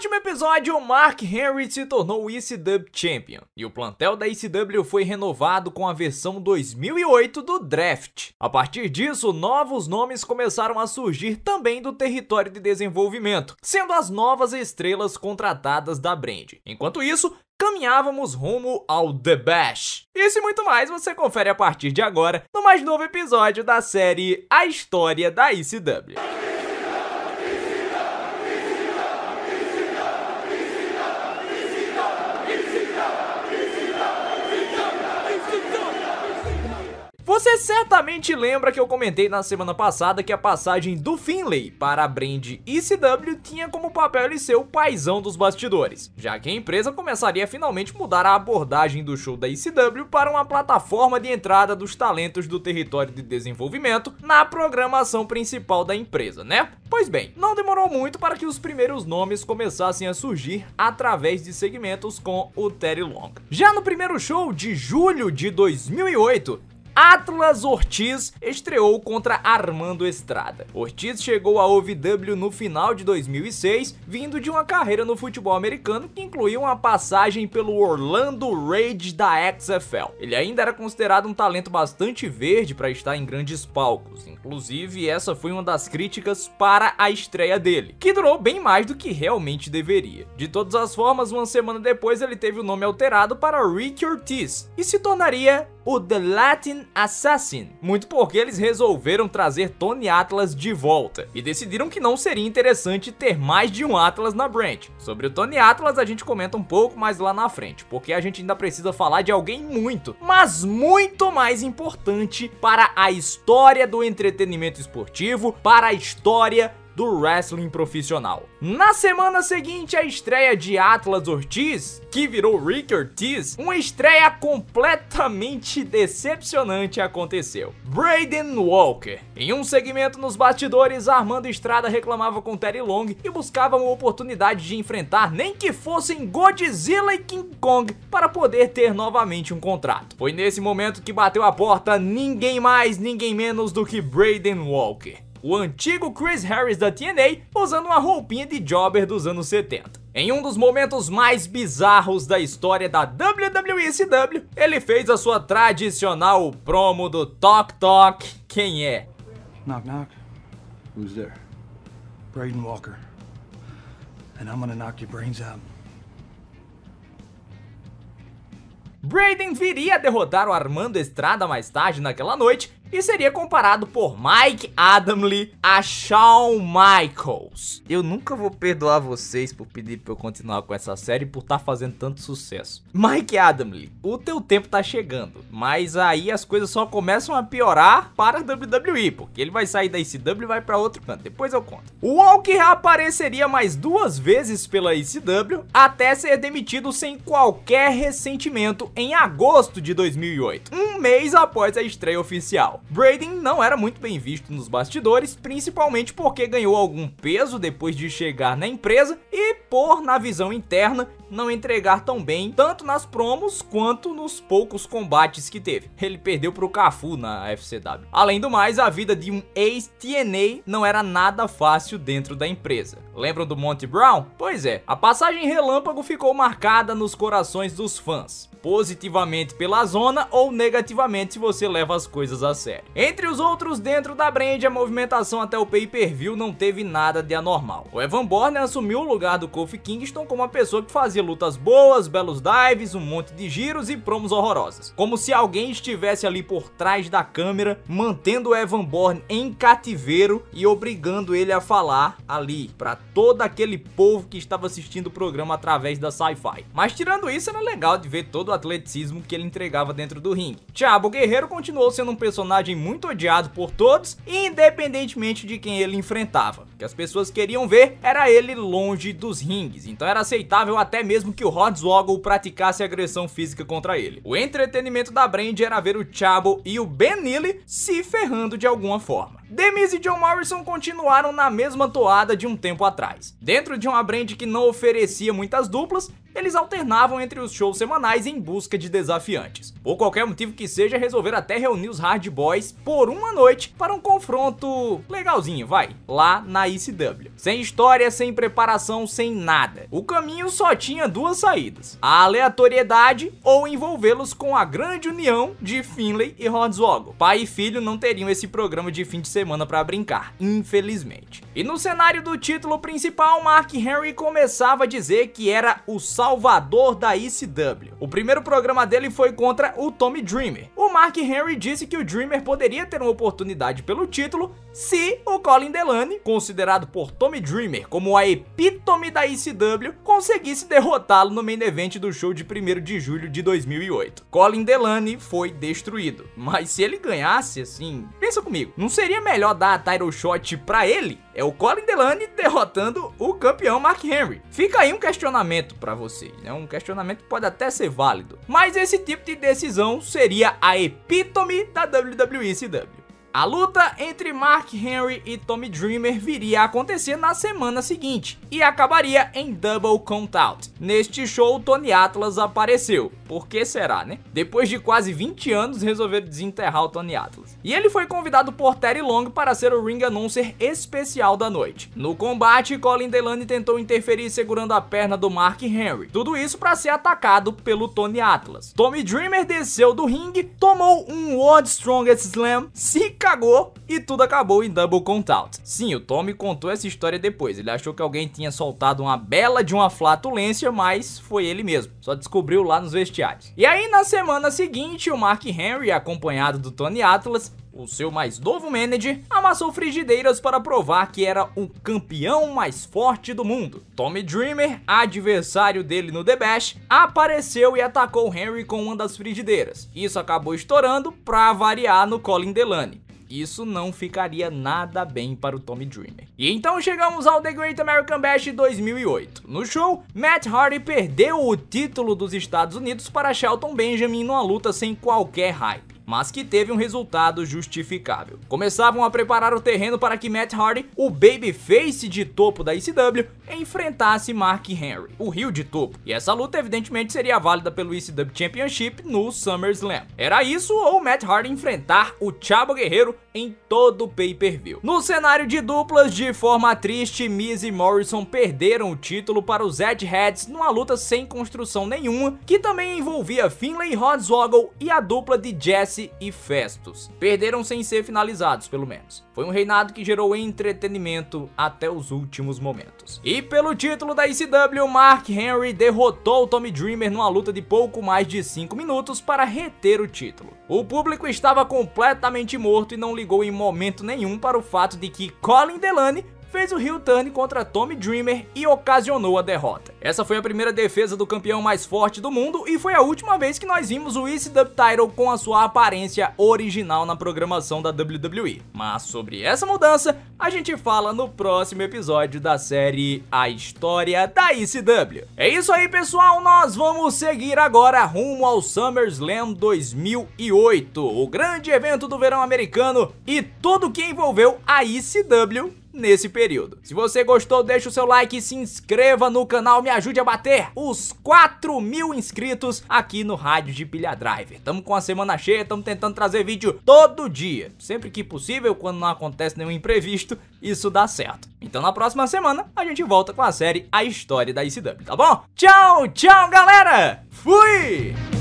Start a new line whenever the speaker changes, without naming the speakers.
último episódio, Mark Henry se tornou o ECW Champion, e o plantel da ECW foi renovado com a versão 2008 do Draft. A partir disso, novos nomes começaram a surgir também do território de desenvolvimento, sendo as novas estrelas contratadas da brand. Enquanto isso, caminhávamos rumo ao The Bash. Isso e muito mais você confere a partir de agora no mais novo episódio da série A História da ECW. Você certamente lembra que eu comentei na semana passada que a passagem do Finlay para a brand ECW tinha como papel ele ser o paizão dos bastidores, já que a empresa começaria a finalmente mudar a abordagem do show da ECW para uma plataforma de entrada dos talentos do território de desenvolvimento na programação principal da empresa, né? Pois bem, não demorou muito para que os primeiros nomes começassem a surgir através de segmentos com o Teddy Long. Já no primeiro show de julho de 2008, Atlas Ortiz estreou contra Armando Estrada. Ortiz chegou à OVW no final de 2006, vindo de uma carreira no futebol americano que incluía uma passagem pelo Orlando Rage da XFL. Ele ainda era considerado um talento bastante verde para estar em grandes palcos, inclusive essa foi uma das críticas para a estreia dele, que durou bem mais do que realmente deveria. De todas as formas, uma semana depois ele teve o nome alterado para Ricky Ortiz e se tornaria o The Latin Assassin, muito porque eles resolveram trazer Tony Atlas de volta e decidiram que não seria interessante ter mais de um Atlas na brand. Sobre o Tony Atlas a gente comenta um pouco mais lá na frente, porque a gente ainda precisa falar de alguém muito, mas muito mais importante para a história do entretenimento esportivo, para a história do wrestling profissional. Na semana seguinte à estreia de Atlas Ortiz, que virou Ricky Ortiz, uma estreia completamente decepcionante aconteceu. Braden Walker. Em um segmento nos bastidores, Armando Estrada reclamava com Teddy Long e buscava uma oportunidade de enfrentar nem que fossem Godzilla e King Kong para poder ter novamente um contrato. Foi nesse momento que bateu a porta ninguém mais, ninguém menos do que Braden Walker, o antigo Chris Harris da TNA, usando uma roupinha de jobber dos anos 70. Em um dos momentos mais bizarros da história da WWE, ele fez a sua tradicional promo do Talk Talk. Quem é?
Knock knock. Who's there? Braden Walker. And I'm gonna knock your brains out.
Braden viria a derrotar o Armando Estrada mais tarde naquela noite e seria comparado por Mike Adamle a Shawn Michaels. Eu nunca vou perdoar vocês por pedir pra eu continuar com essa série por estar fazendo tanto sucesso. Mike Adamle, o teu tempo tá chegando, mas aí as coisas só começam a piorar para a WWE, porque ele vai sair da ECW e vai pra outro canto, depois eu conto. O Walker apareceria mais 2 vezes pela ECW até ser demitido sem qualquer ressentimento em agosto de 2008, um mês após a estreia oficial. Braden não era muito bem visto nos bastidores, principalmente porque ganhou algum peso depois de chegar na empresa e por, na visão interna, não entregar tão bem, tanto nas promos quanto nos poucos combates que teve. Ele perdeu pro Cafu na FCW. Além do mais, a vida de um ex-TNA não era nada fácil dentro da empresa. Lembram do Monty Brown? Pois é, a passagem relâmpago ficou marcada nos corações dos fãs, positivamente pela zona ou negativamente se você leva as coisas a sério. Entre os outros dentro da brand, a movimentação até o pay-per-view não teve nada de anormal. O Evan Bourne assumiu o lugar do Kofi Kingston como uma pessoa que fazia lutas boas, belos dives, um monte de giros e promos horrorosas. Como se alguém estivesse ali por trás da câmera, mantendo o Evan Bourne em cativeiro e obrigando ele a falar ali pra todo aquele povo que estava assistindo o programa através da Sci-Fi. Mas tirando isso, era legal de ver todo o atleticismo que ele entregava dentro do ringue. Chavo Guerreiro continuou sendo um personagem muito odiado por todos, independentemente de quem ele enfrentava. O que as pessoas queriam ver era ele longe dos ringues, então era aceitável até mesmo que o Hornswoggle praticasse agressão física contra ele. O entretenimento da brand era ver o Chavo e o Ben Neely se ferrando de alguma forma. The Miz e John Morrison continuaram na mesma toada de um tempo atrás. Dentro de uma brand que não oferecia muitas duplas, eles alternavam entre os shows semanais em busca de desafiantes. Por qualquer motivo que seja, resolveram até reunir os Hard Boys por uma noite para um confronto legalzinho, lá na ECW. Sem história, sem preparação, sem nada. O caminho só tinha duas saídas: a aleatoriedade ou envolvê-los com a grande união de Finlay e Hornswoggle. Pai e filho não teriam esse programa de fim de semana para brincar, infelizmente. E no cenário do título principal, Mark Henry começava a dizer que era o salvador da ECW. O primeiro programa dele foi contra o Tommy Dreamer. O Mark Henry disse que o Dreamer poderia ter uma oportunidade pelo título se o Colin Delaney, considerado por Tommy Dreamer como a epítome da ECW, conseguisse derrotá-lo no main event do show de 1º de julho de 2008. Colin Delaney foi destruído, mas se ele ganhasse, assim, pensa comigo, não seria melhor dar a title shot pra ele? É o Colin Delaney derrotando o campeão Mark Henry. Fica aí um questionamento pra vocês, né? Um questionamento que pode até ser válido, mas esse tipo de decisão seria a epítome da WWE-ECW. A luta entre Mark Henry e Tommy Dreamer viria a acontecer na semana seguinte e acabaria em Double Countout. Neste show, Tony Atlas apareceu. Por que será, né? Depois de quase 20 anos, resolveram desenterrar o Tony Atlas. E ele foi convidado por Terry Long para ser o ring announcer especial da noite. No combate, Colin Delaney tentou interferir segurando a perna do Mark Henry. Tudo isso para ser atacado pelo Tony Atlas. Tommy Dreamer desceu do ringue, tomou um World Strongest Slam, se cagou e tudo acabou em Double Countout. Sim, o Tommy contou essa história depois. Ele achou que alguém tinha soltado uma bela de uma flatulência, mas foi ele mesmo. Só descobriu lá nos vestiários. E aí, na semana seguinte, o Mark Henry, acompanhado do Tony Atlas, o seu mais novo manager, amassou frigideiras para provar que era o campeão mais forte do mundo. Tommy Dreamer, adversário dele no The Bash, apareceu e atacou Henry com uma das frigideiras. Isso acabou estourando para variar no Colin Delaney. Isso não ficaria nada bem para o Tommy Dreamer. E então chegamos ao The Great American Bash 2008. No show, Matt Hardy perdeu o título dos Estados Unidos para Shelton Benjamin numa luta sem qualquer hype, mas que teve um resultado justificável. Começavam a preparar o terreno para que Matt Hardy, o babyface de topo da ECW, enfrentasse Mark Henry, o heel de topo. E essa luta evidentemente seria válida pelo ECW Championship no SummerSlam. Era isso ou Matt Hardy enfrentar o Chavo Guerreiro em todo o pay-per-view. No cenário de duplas, de forma triste, Miz e Morrison perderam o título para os Edgeheads numa luta sem construção nenhuma, que também envolvia Finlay, Hornswoggle e a dupla de Jesse e Festus. Perderam sem ser finalizados, pelo menos. Foi um reinado que gerou entretenimento até os últimos momentos. E pelo título da ECW, Mark Henry derrotou Tommy Dreamer numa luta de pouco mais de 5 minutos para reter o título. O público estava completamente morto e não ligou em momento nenhum para o fato de que Colin Delaney fez o heel turn contra Tommy Dreamer e ocasionou a derrota. Essa foi a primeira defesa do campeão mais forte do mundo e foi a última vez que nós vimos o ECW Title com a sua aparência original na programação da WWE. Mas sobre essa mudança, a gente fala no próximo episódio da série A História da ECW. É isso aí, pessoal, nós vamos seguir agora rumo ao SummerSlam 2008, o grande evento do verão americano e tudo que envolveu a ECW nesse período. Se você gostou, deixa o seu like e se inscreva no canal, me ajude a bater os 4.000 inscritos aqui no Rádio de Pilha Driver. Tamo com a semana cheia, tamo tentando trazer vídeo todo dia, sempre que possível, quando não acontece nenhum imprevisto, isso dá certo. Então na próxima semana a gente volta com a série A História da ECW, tá bom? Tchau, tchau, galera! Fui!